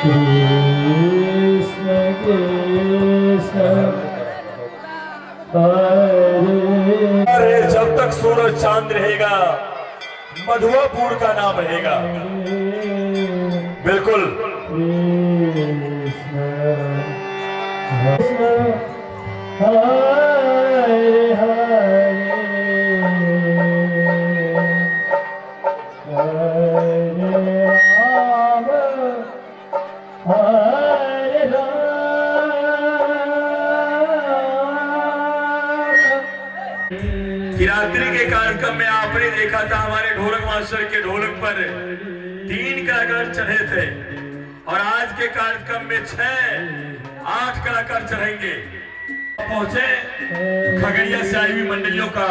कृष्ण कृष्ण हरे अरे जब तक सूरज चांद रहेगा मधुआपुर का नाम रहेगा। बिल्कुल। कृष्ण हरे हरे हरे राम हरे राम। कि रात्रि के कार्यक्रम में आपने देखा था हमारे ढोलक मास्टर के ढोलक पर 3 कलाकार चढ़े थे और आज के कार्यक्रम में 6-8 कलाकार चढ़ेंगे। पहुंचे खगड़िया से आई हुई मंडलियों का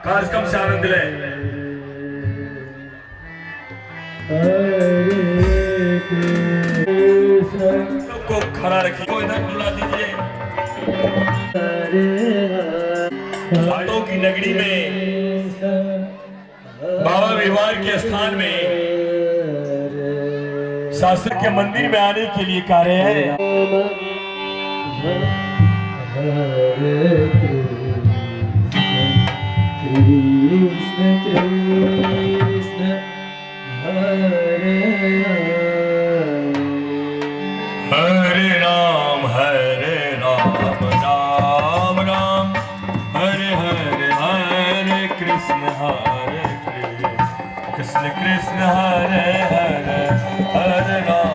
कार्यक्रम से आनंद ले। को खड़ा रखिए, को इधर बुला दीजिए। घाटों की नगरी में बाबा विवार के स्थान में शास्त्र के मंदिर में आने के लिए कार्य है। कृष्ण कृष्ण हरे हरे राम राम राम हरे हरे हरे कृष्ण कृष्ण कृष्ण हरे हरे हरे राम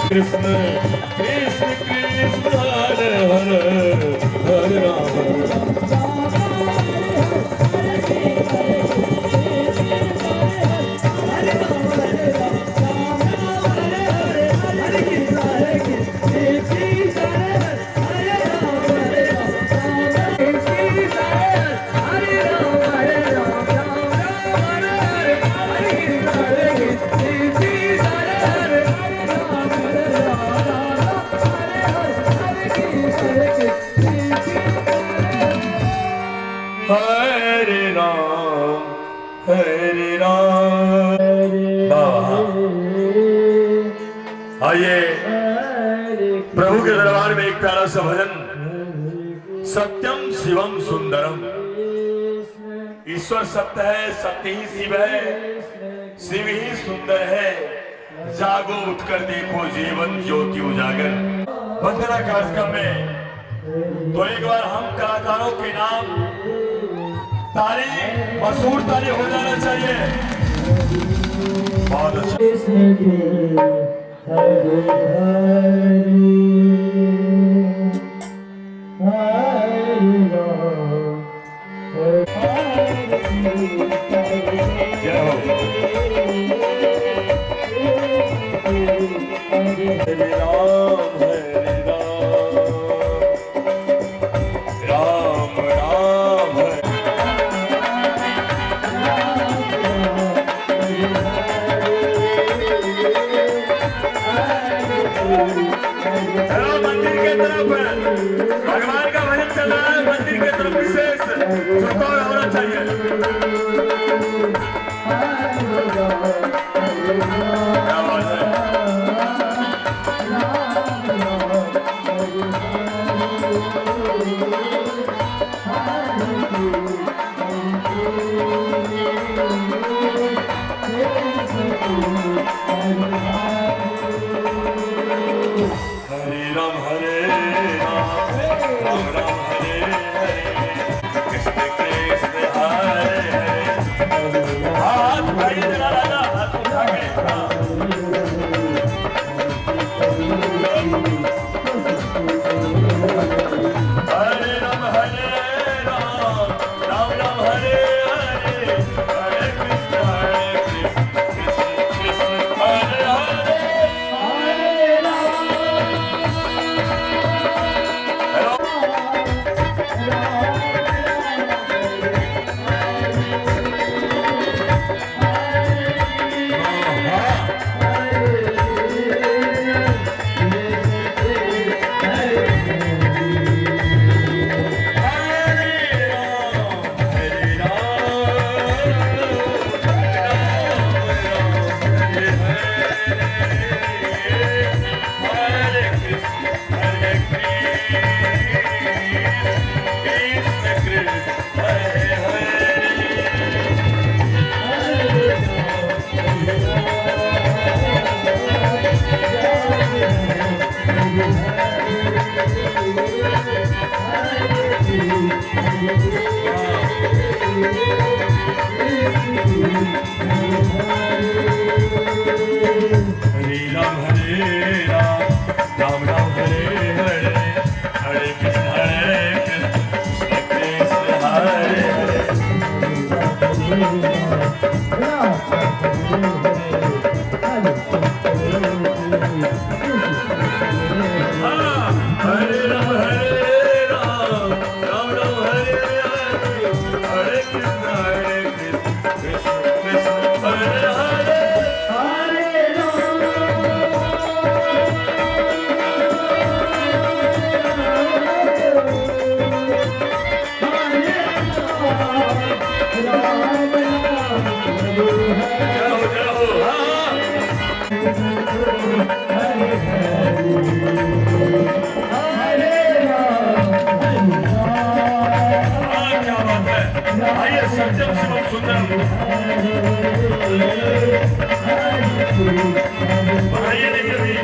कृष्ण कृष्ण कृष्ण हरे हरे हरे राम हरे राम हरे राम। आइए प्रभु के दरबार में एक प्यारा सा भजन। सत्यम शिवम सुंदरम, ईश्वर सत्य है, सत्य ही शिव है, शिव ही सुंदर है। जागो उठकर देखो जीवन ज्योति उजागर। वंदना कार्यक्रम में तो एक बार हम कलाकारों के नाम ताली मशहूर ताली हो जाना चाहिए। बहुत अच्छा। जय हो। हरे राम हरे राम राम राम हरे। मंदिर के तरफ भगवान का भजन चल रहा है। मंदिर के तरफ विशेष झुकाव होना चाहिए। क्या बात है। हरे राम राम राम हरे हरे, कृष्ण कृष्ण हरे हरे, क्या बात है। आइए सत्यम शिवम सुंदरम बढ़ाइए नहीं अभी।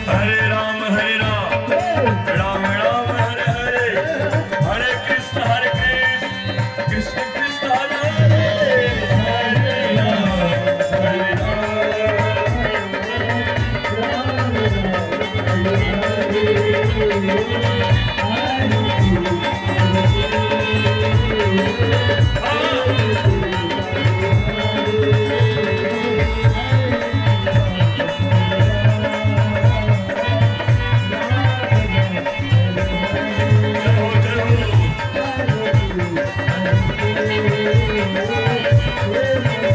हरे राम राम राम हरे हरे, हरे कृष्ण कृष्ण कृष्ण हरे हरे, हरे राम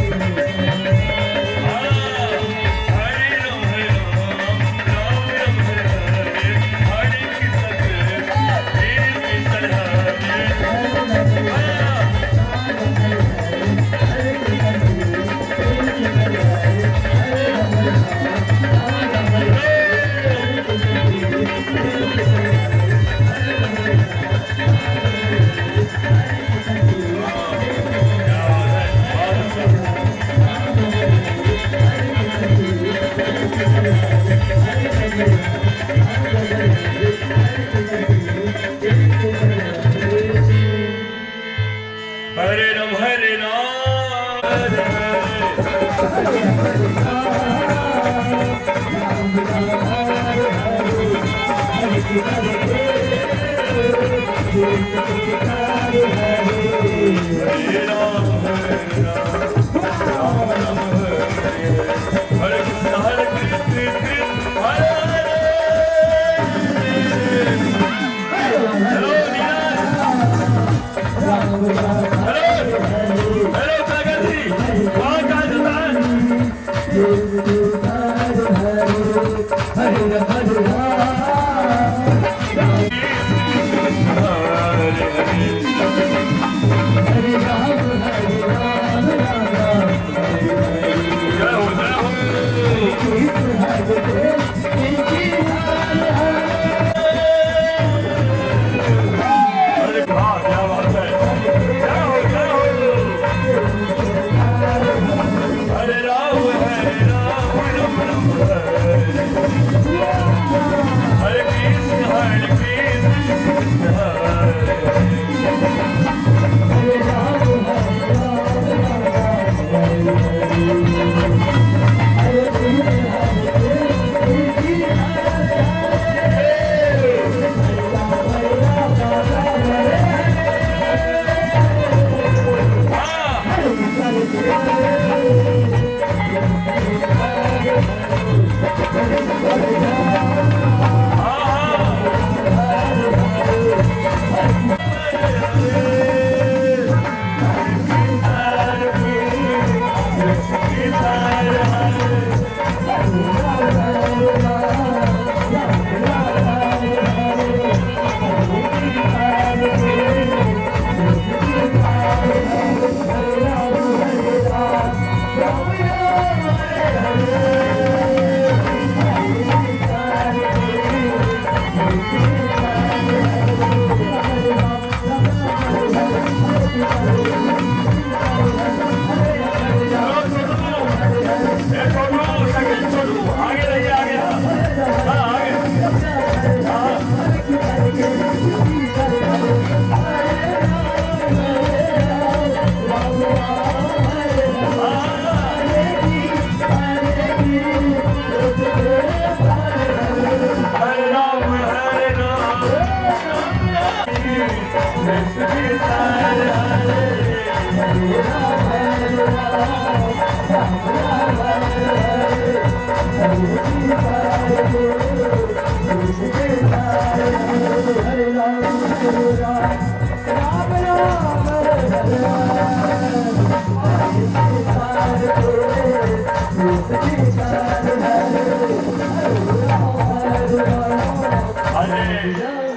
हरे राम। हरे राम हरे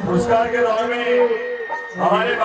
पुरस्कार के दौर में हमारे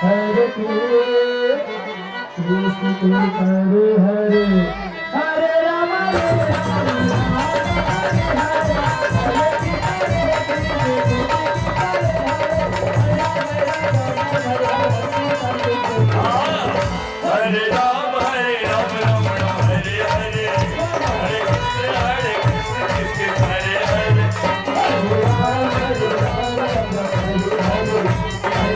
हरे कृष्ण हरे हरे हरे राम हरे राम राम राम हरे हरे हरे कृष्ण कृष्ण हरे हरे हरे राम राम हरे हरे हरे कृष्ण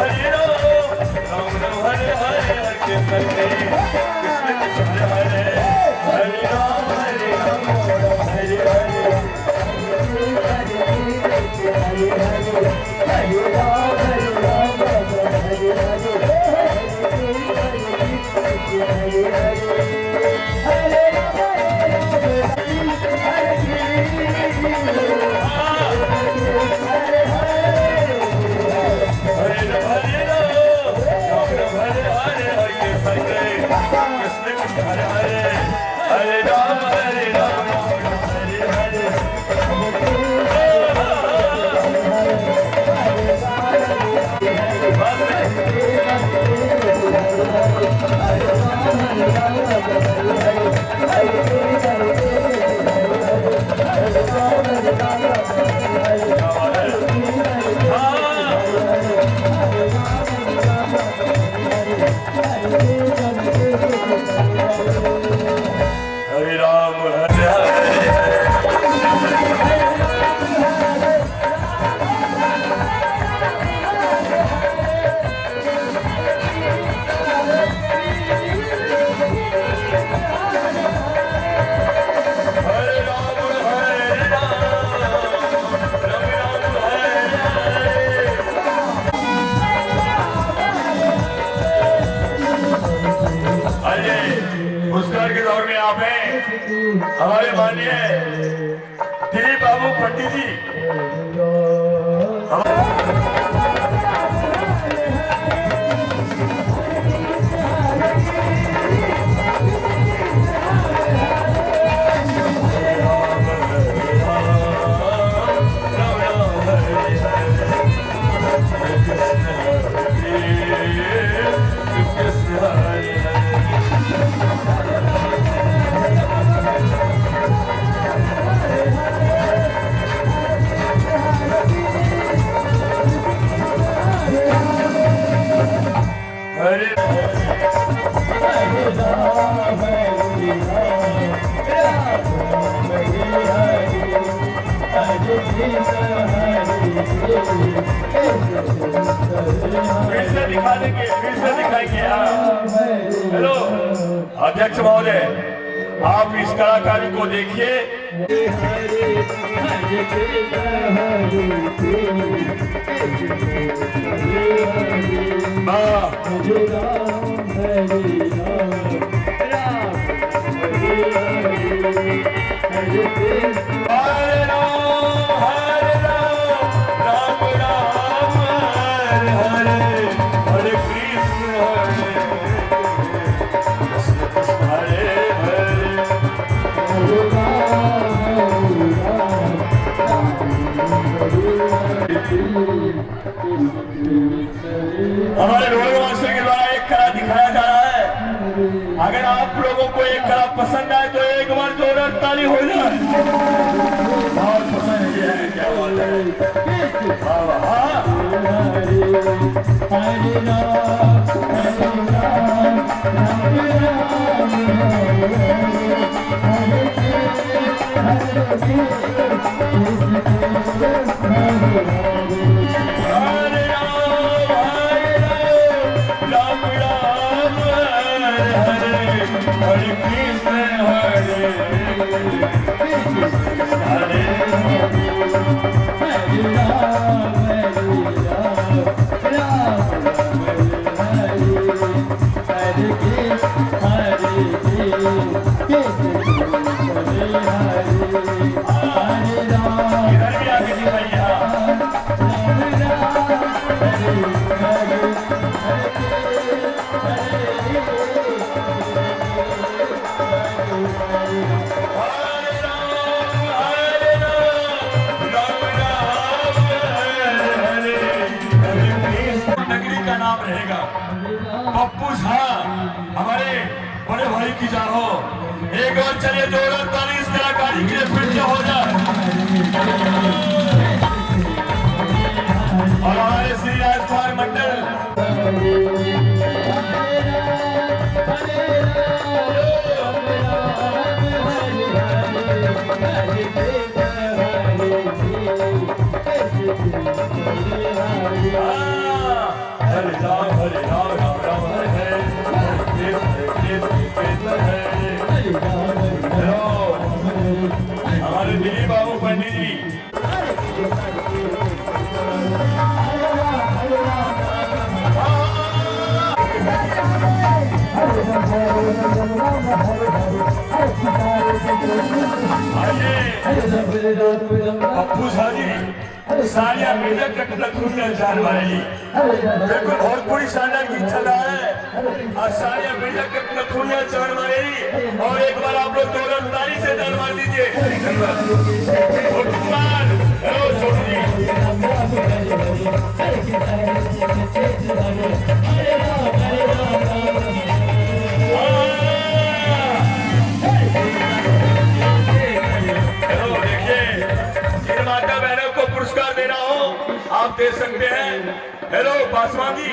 हरे राम राम राम हरे हरे हरे कृष्ण कृष्ण हरे हरे राम हरे हरे हरे राम राम हरे हरे हरे कृष्ण कृष्ण हरे हरे हरे राम हरे हरे हरे राम हरे हरे हरे राम राम राम हरे हरे पुरस्कार के दौर में आप हैं हमारे माननीय दिलीप बाबू पंडित जी फिर से दिखाएंगे हेलो अध्यक्ष महोदय आप इस कलाकारी को देखिए हरे राम राम राम हरे हरे हरे कृष्ण हरे अगर आप लोगों को एक कला पसंद आए तो एक बार जोरदार ताली हो जाए। बहुत पसंद है, क्या बात है। वाह वाह, हाँ। हरे राम इधर भी आके जी भैया। नगरी का नाम रहेगा पप्पू झा, हमारे बड़े भाई की जाहो। एक और चलिए जोरदार ताली इस कलाकारी के लिए फिर से हो जाए। और हमारे श्री राजकुमार मंडल हरे राम राम राम हरे हरे, हमारे दिलीप बाबू पंडित जी। पप्पू झा जी सालिया मेजा कटलखुंडल जान वाली बिल्कुल भोजपुरी शानदार गीत चल रहा है। और सालिया मेजा कटलखुंडल जान वाली, और एक बार आप लोग जोरदार ताली से जान मार दीजिए। कुमार हेलो छोटू जी। पुरस्कार दे रहा हूं, आप दे सकते हैं। हेलो पासवान जी,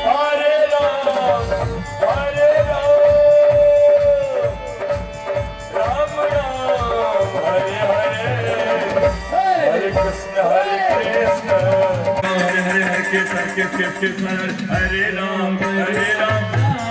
हरे राम राम राम हरे हरे, हरे कृष्ण हरे कृष्ण हरे राम हरे राम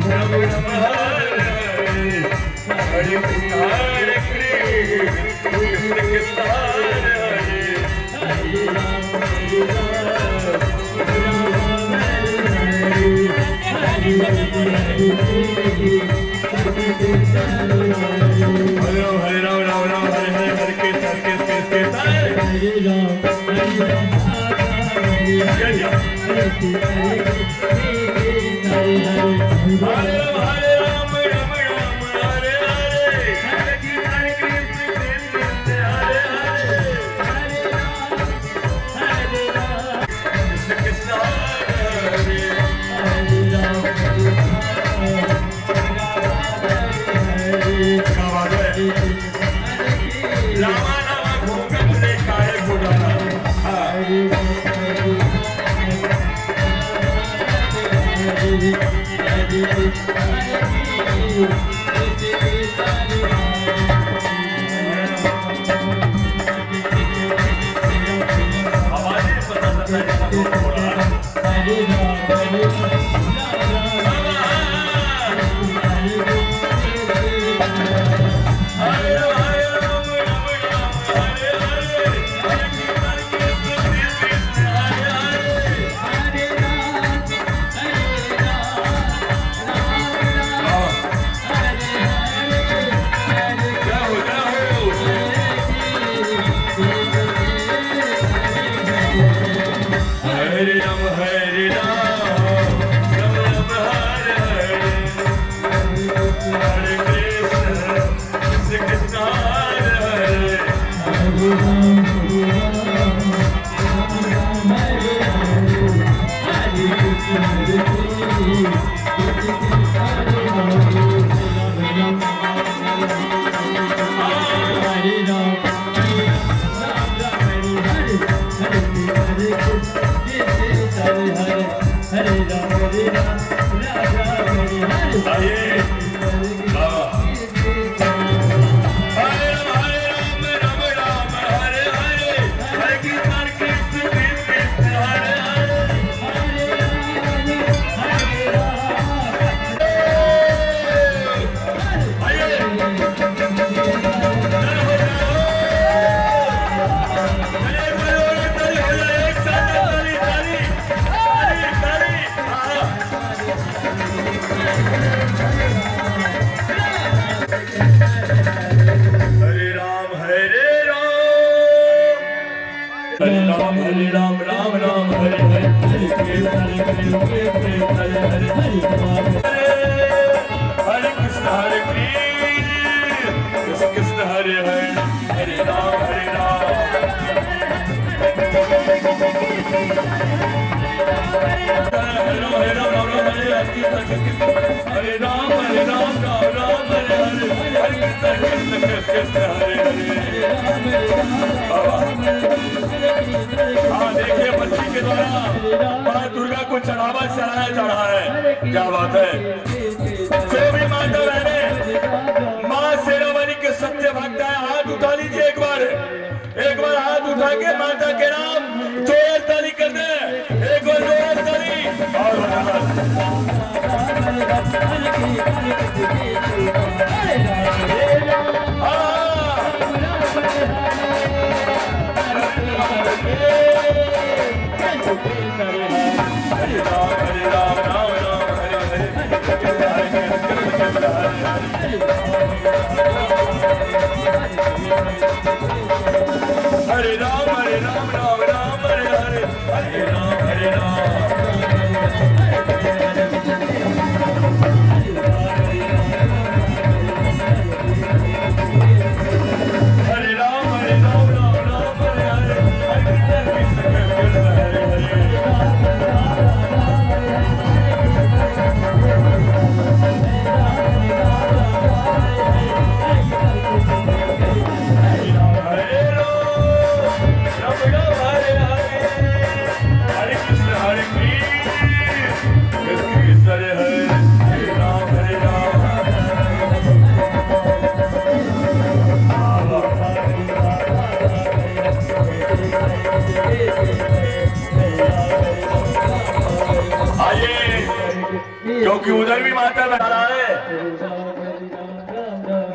राम राम हरे हरे कृष्ण हरे कृष्ण कृष्ण हरे हरे हरे राम राम राम हरे हरे हरे कृष्ण हरे राम राम राम हरे हरे हरे कृष्ण कृष्ण हरे हरे कृष्ण कृष्ण हरे रामा रामा घूंगा मुझे काहे गुड़ाना। हरे राम हरे राम राम राम हरे हरे हरे कृष्ण हरे हाँ देखिए बच्ची के द्वारा माँ दुर्गा को चढ़ावा चढ़ाया जा रहा है। क्या बात है। जो भी माता बहने माँ शेरावाली के सत्य भक्त है हाथ उठा लीजिए एक बार हाथ उठा के माता के नाम जोर ताली कर दे। एक बार जोर ताली हरे राम राम राम हरे हरे हरे राम क्योंकि उधर भी माता बना रहा है।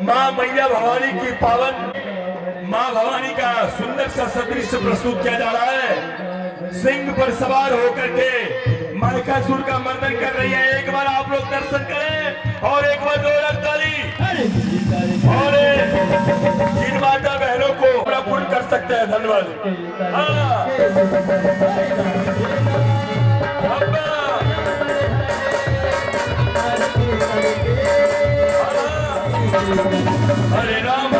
माँ मैया भवानी की पावन माँ भवानी का सुंदर सा सदृश्य प्रस्तुत किया जा रहा है। सिंह पर सवार होकर के महिषासुर का मर्दन कर रही है। एक बार आप लोग दर्शन करें और एक बार जोरदार ताली। और जिन माता बहनों को पूर्ण कर सकते हैं धन्यवाद। हरे राम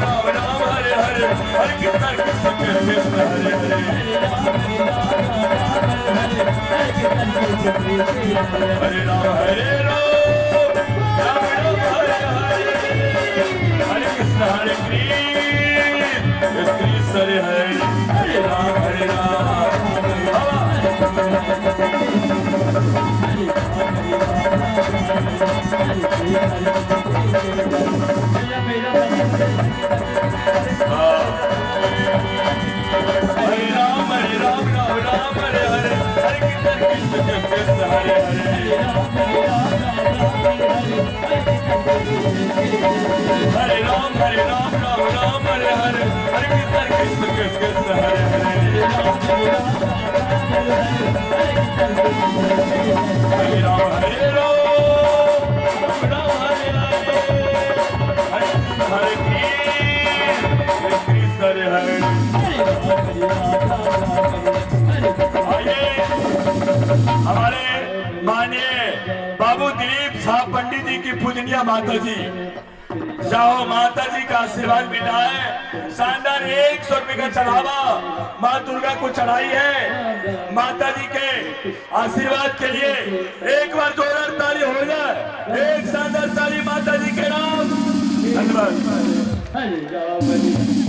राम राम हरे हरे हरे कृष्ण कृष्ण हरे हरे हरे राम राम हरे हरे हरे कृष्ण हरे कृष्ण हरे हरे हरे राम हमारे माननीय बाबू दिलीप साहब पंडित जी की पूजनीय माता जी, जाओ माता जी का आशीर्वाद मिला है। शानदार 100 रुपए का चढ़ावा माँ दुर्गा को चढ़ाई है। माता जी के आशीर्वाद के लिए एक बार जोरदार ताली हो जाए। एक शानदार ताली माता जी के नाम। धन्यवाद। हरे राम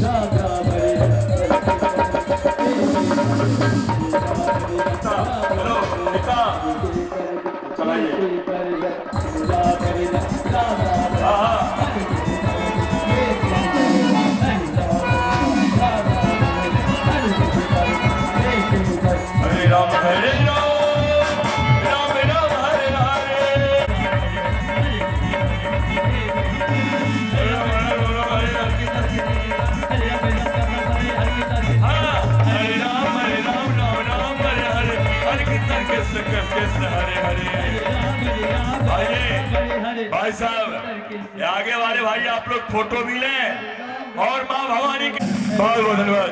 राम राम हरे हेलो पिता चलाइए। हरे राम हरे राम राम राम हरे हरे। हरे राम राम राम हरे हरे। हरे कीर्तन कृष्ण हरे हरे। भाई साहब ये आगे वाले भाई आप लोग फोटो भी लें और माँ भवानी के बहुत बहुत धन्यवाद।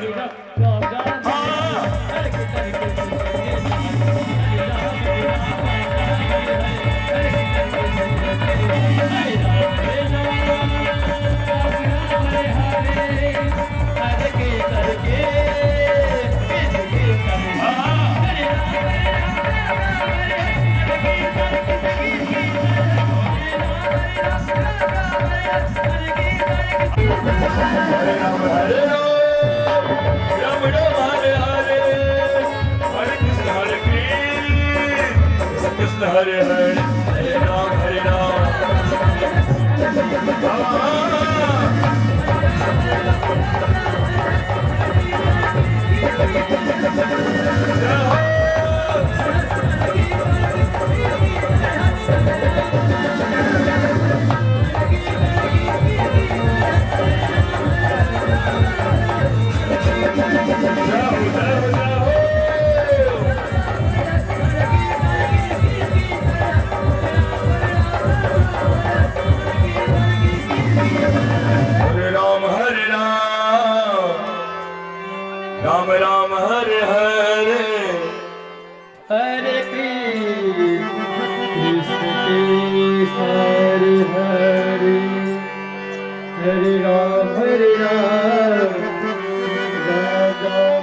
हरे राम हरे राम राम हरे हरे। हरे कृष्ण हरे हरे हरे राम हरे राम। राम राम हरे हरे। हरे कृष्ण हरे हरे हरे राम राम राम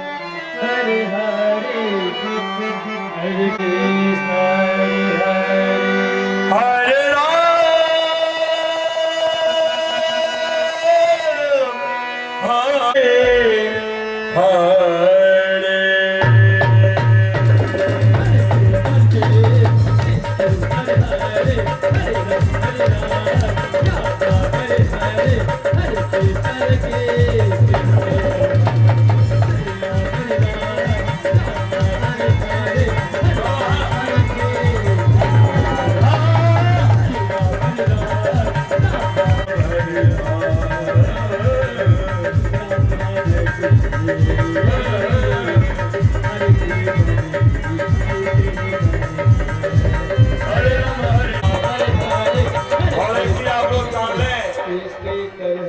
हरे हरे हरे कृष्ण हरे हरे हरे राम हरे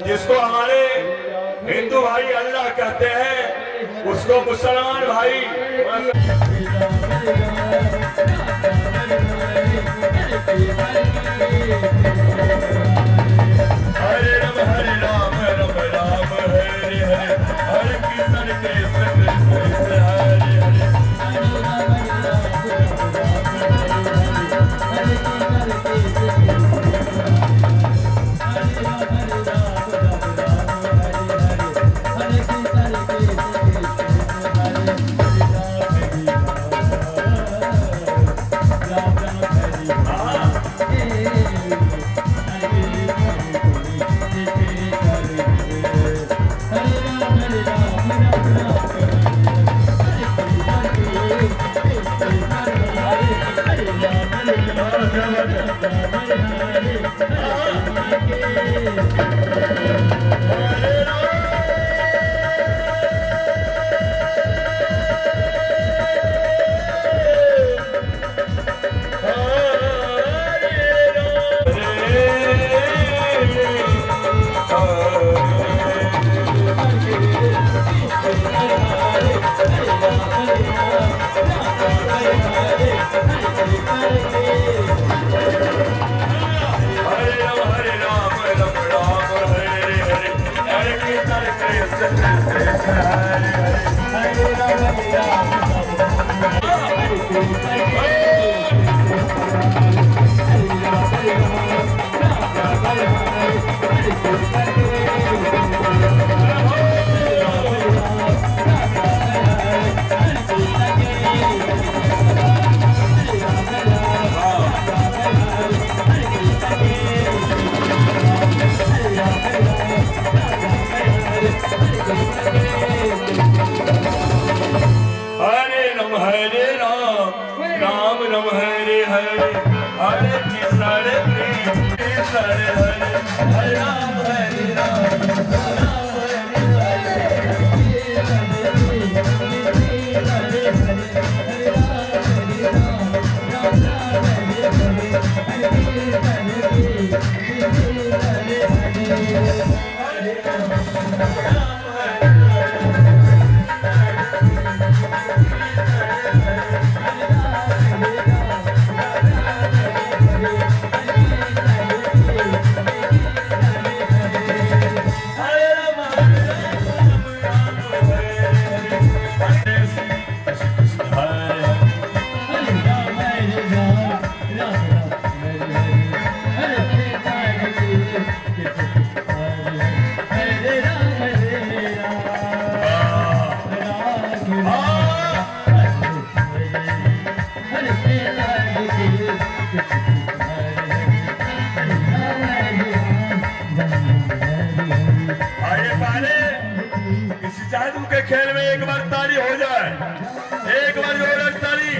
जिसको हमारे हिंदू भाई अल्लाह कहते हैं उसको मुसलमान भाई हरे राम राम राम हरे हरे। हरे कृष्ण कृष्ण हरे हरे। Hare जादू के खेल में एक बार ताली हो जाए, एक बार जोरदार ताली।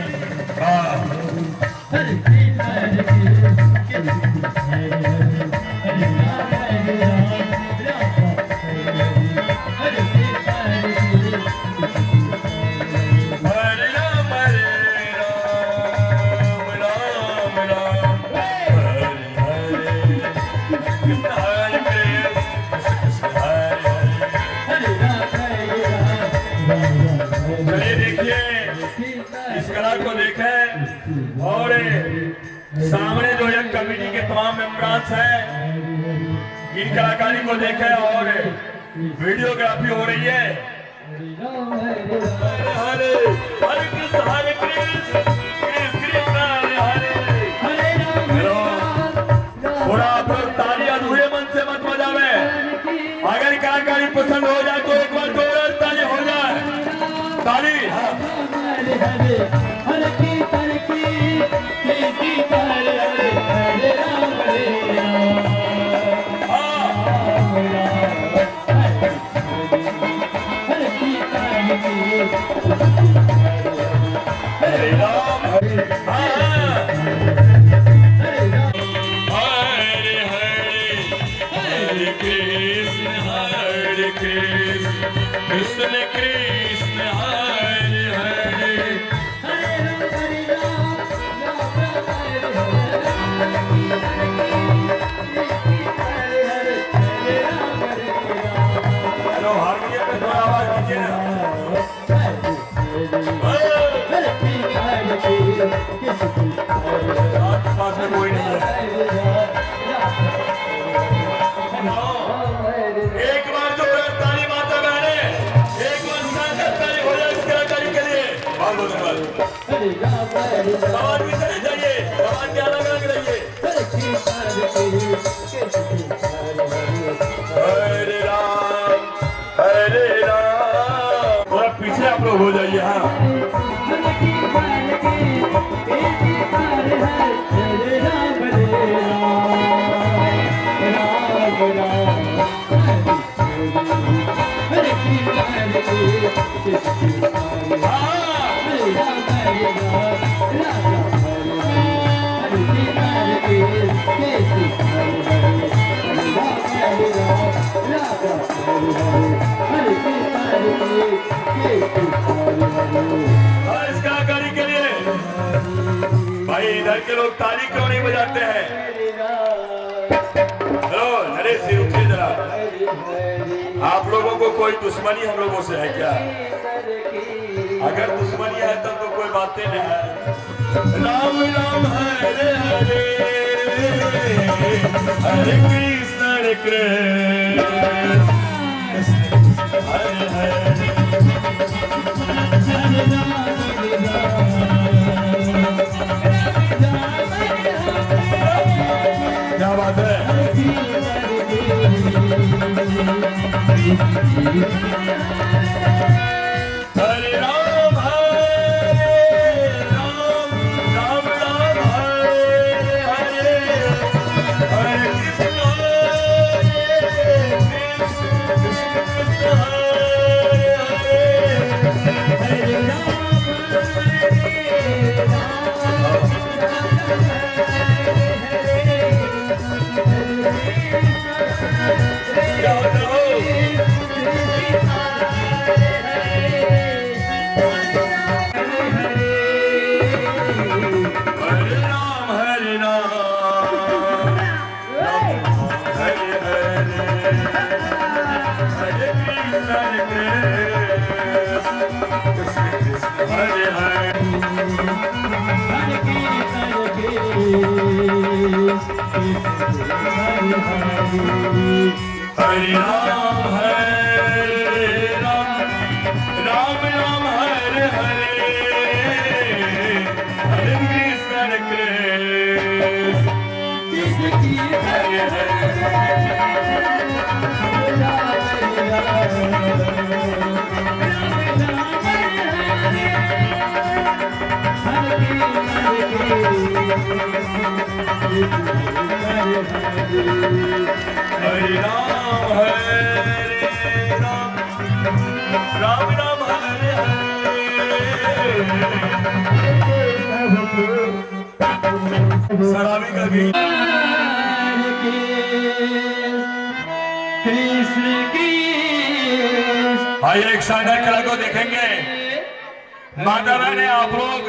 और सामने जो है कमेटी के तमाम मेंबर्स हैं, इन कलाकारी को देखें और वीडियोग्राफी हो रही है। हरे हरे कृष्ण हरे कृष्ण कृष्ण कृष्ण हरे हरे। थोड़ा आप लोग ताली अधूरे मन से मत बजावे। अगर कलाकारी पसंद हो जाए तो एक बार जोरदार ताली हो जाए। ताली कृष्ण कृष्ण हरे हरे हेलो हार्मोनियम पे थोड़ा आवाज दीजिए ना। आपके पास में कोई नहीं है। एक बार जो ताली माता बहने, एक बार सांगत ताली हो जाए इस कलाकारी के लिए। बहुत बहुत धन्यवाद। आवाज भी चली जाइए, आवाज के अलग अलग रहिए। हरे राम थोड़ा पीछे आप लोग हो जाइए। हाँ इस कलाकारी के लिए भाई इधर के लोग ताली क्यों नहीं बजाते हैं? हेलो नरेश जी रुकिए जरा। आप लोगों को कोई दुश्मनी हम लोगों से है क्या? अगर दुश्मनी है तब तो कोई बातें नहीं है। राम राम हरे हरे हरे कृष्ण कृष्ण क्या बात है। हरे राम राम राम हरे हरे, हरे कृष्ण कृष्ण हरे हरे, क्या होता हो। हरे राम राम राम हरे हरे, हरे कृष्ण कृष्ण हरे हरे राम राम राम हरे हरे। सलामी का गीत। कृष्ण कृष्ण। आइए एक शानदार कला को देखेंगे। माता बहने आप लोग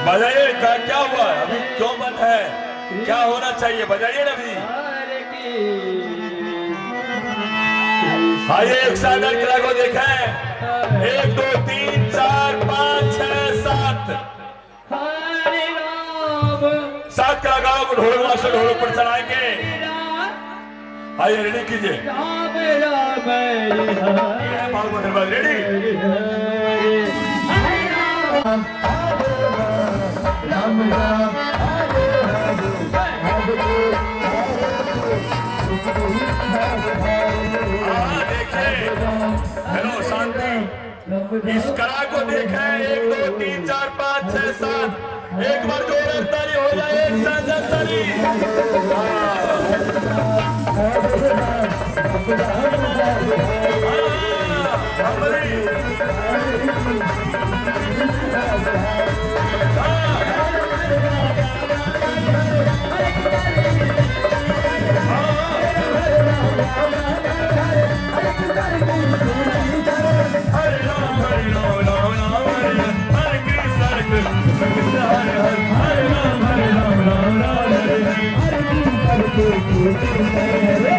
बजाइए। क्या हुआ अभी, क्यों बंद है, क्या होना चाहिए, बजाइए ना अभी। आइए एक शानदार कला को देखें। 1 2 3 4 5 6 7 7 कलाकारों को ढोलक मास्टर ढोलक पर चलाएंगे। आइए रेडी कीजिए। रेडी राम राम हेलो शांति। इस कला को देखें। 1 2 3 4 5 6 7 एक बार जोरदार ताली हो जाए। एक शानदार ताली।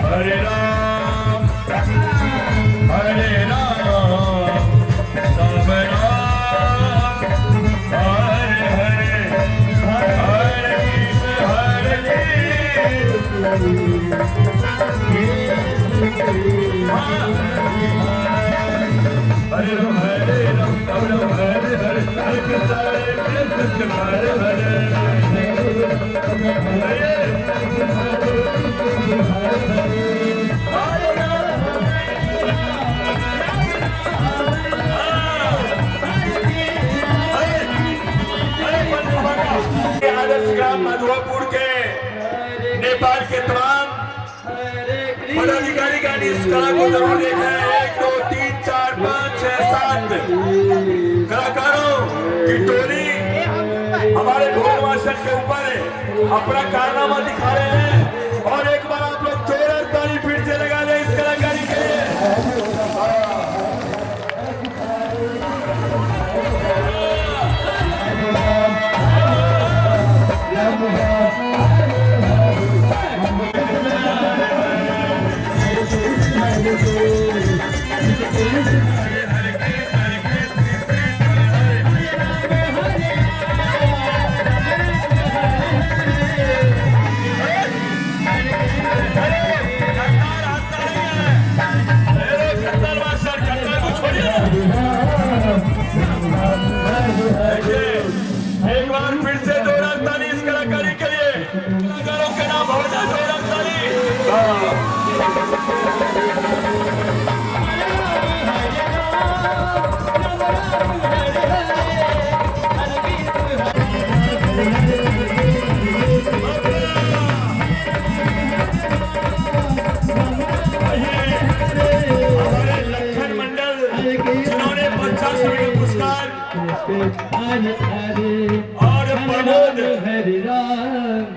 हरे राम हरे राम हरे हरे हरे कृष्ण हरे हरे आदर्श ग्राम मधुआपुर के नेपाल के तमाम पदाधिकारी का इस कला को जरूर देखा है। 1 2 3 4 5 6 7 कलाकारों की टोली हमारे ढोल मास्टर के ऊपर अपना कारनामा दिखा रहे हैं और एक बार आप लोग जोरदार ताली फिर से लगा दें इस कलाकारी के लिए। एक बार फिर से जोरदार ताली इस कलाकारी के लिए। कलाकारों के नाम हो जाए जोरदार ताली। हमारे लखन मंडल जिन्होंने 50 रुपये पुरस्कार और प्रमोद हरि राम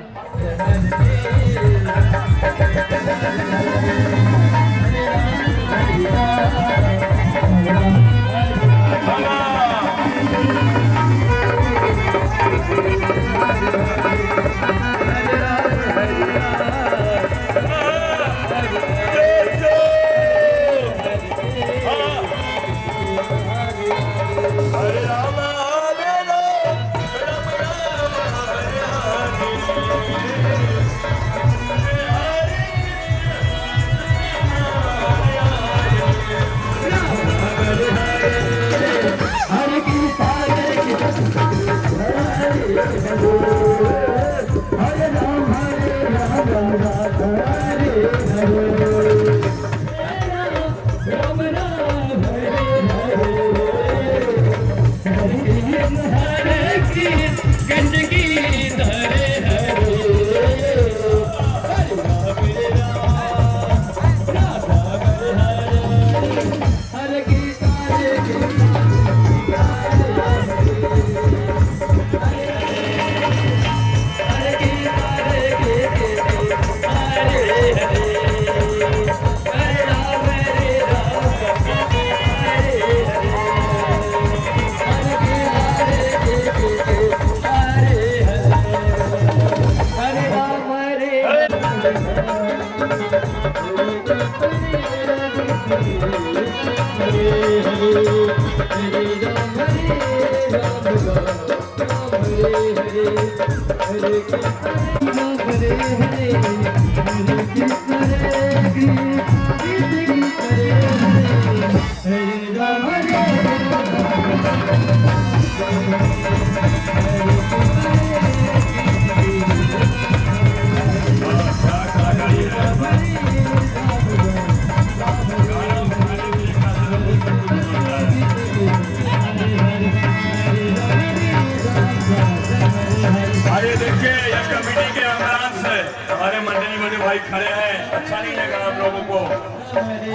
भाई खड़े हैं, अच्छा नहीं लगा आप लोगों को।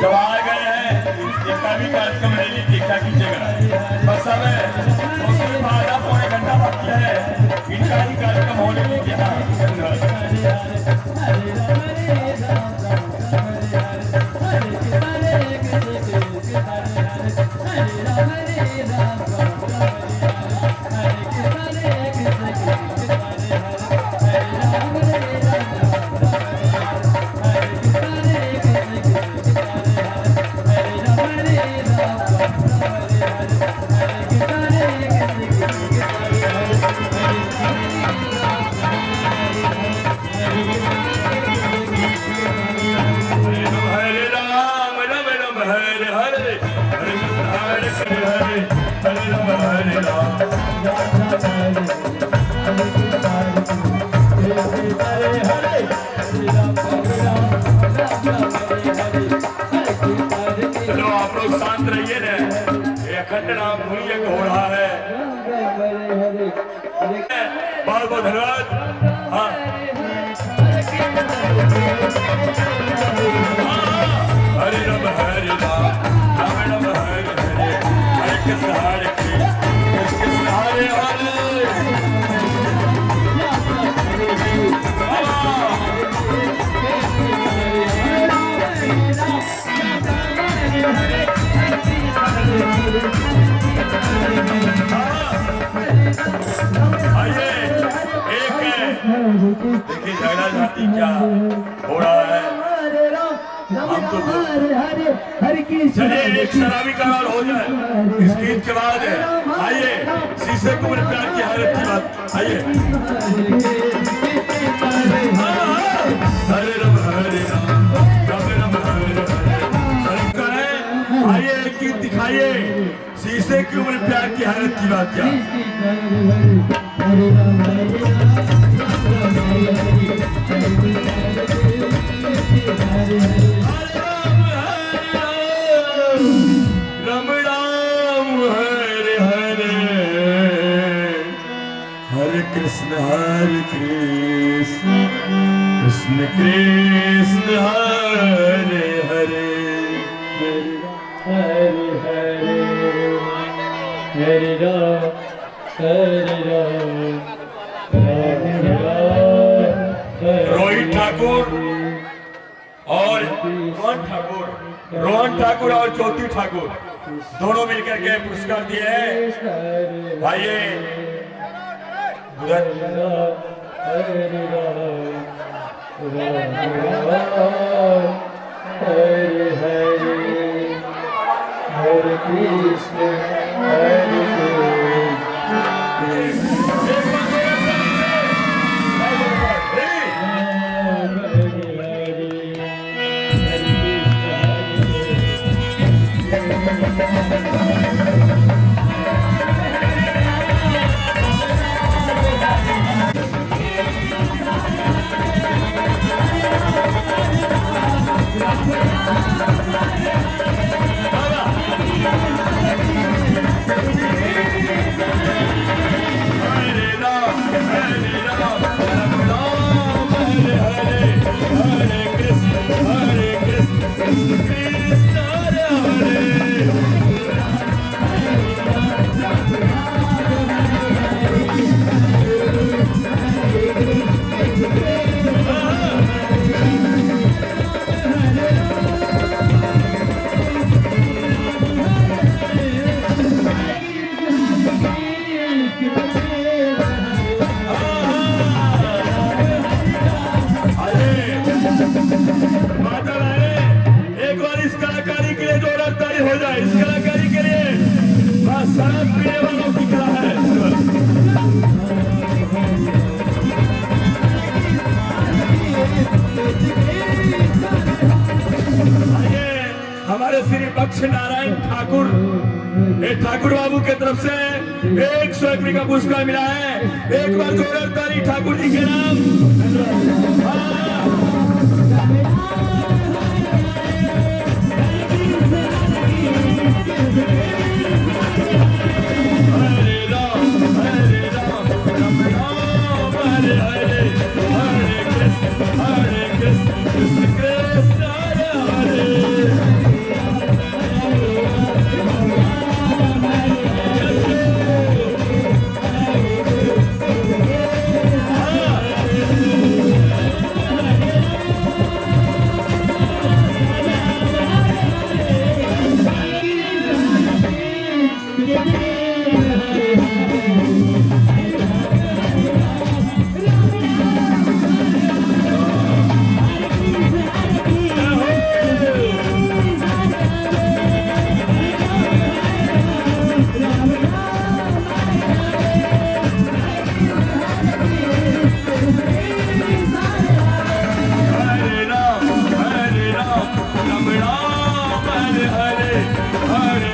जब आ गए हैं इनका भी कार्यक्रम नहीं देखा कीजिएगा। बस अब सिर्फ आधा पौने घंटा बाकी है, इनका ही कार्यक्रम होने दीजिए। Hare हरे हरे हरे कृष्ण हरे हरे हरे राम हरे राम चलो आप लोग शांत रहिए ना, ये अखंड नाम धुनी एक हो रहा है। बहुत बहुत धन्यवाद। हाँ हरे राम राम राम हरे हरे हरे कृष्ण हरे कृष्ण हरे हरे आइए देखिए झगड़ा झांटी क्या हो रहा है। हम तो चलिए एक शराबी का और हो जाए इस गीत के बाद। आइए शीशे को मेरे प्यार की हर अच्छी बात। आइए हरे राम हरे राम राम राम हरे हरे। आइए एक गीत दिखाइए शीशे की उम्र प्यार की हर अच्छी बात क्या। राम राम हरे हरे हरे कृष्ण कृष्ण कृष्ण हरे हरे हरे हरे हरे राम हरे राम राम राम। रोहित ठाकुर और रोहन ठाकुर और ज्योति ठाकुर दोनों मिलकर के पुरस्कार दिए हैं। आइए उधर हरे राम हरे हरे हरे कृष्ण हरे हो जाए इस कलाकारी के लिए बस शराब पीने वालों की कला है। आइए हमारे श्री बक्ष नारायण ठाकुर ठाकुर बाबू के तरफ से 100 रुपये का पुरस्कार मिला है। एक बार जोरदार ताली ठाकुर जी के नाम। हरे हरे